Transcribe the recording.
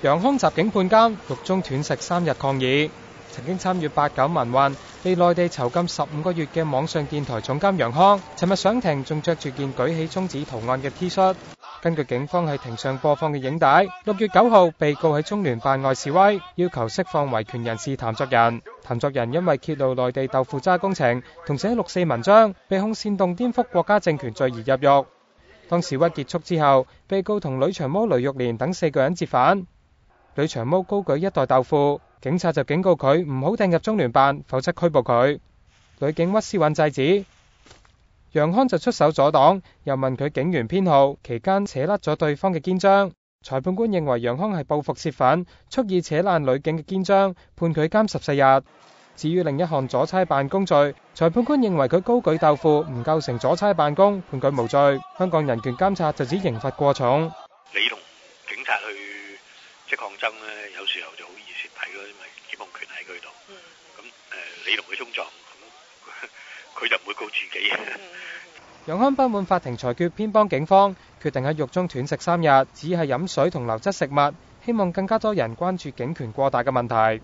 楊康襲警判監，獄中斷食3日抗議。曾經參與8·9民運，被內地囚禁15個月嘅網上電台總監楊康，尋日上庭仲着住件舉起中指圖案嘅 T 恤。根據警方喺庭上播放嘅影帶，6月9號被告喺中聯辦外示威，要求釋放維權人士譚作人。譚作人因為揭露內地豆腐渣工程同寫6四文章，被控煽動顛覆國家政權罪而入獄。當示威結束之後，被告同女長毛雷玉蓮等4個人折返。女長毛高舉1袋豆腐，警察就警告佢唔好掟入中聯辦，否則拘捕佢。女警屈思韻制止，楊康就出手阻擋，又問佢警員編號，期間扯甩咗對方嘅肩章。裁判官認為楊康係報復泄憤，蓄意扯爛女警嘅肩章，判佢監14日。至於另一項阻差辦公罪，裁判官認為佢高舉豆腐唔構成阻差辦公，判佢無罪。香港人權監察就指刑罰過重。你同警察去即抗爭咧，有時候就好易蝕底咯，因為檢控權喺佢度。咁你同佢衝撞，咁佢就唔會告自己。楊康不滿法庭裁決，偏幫警方，決定喺獄中斷食3日，只係飲水同流質食物，希望更加多人關注警權過大嘅問題。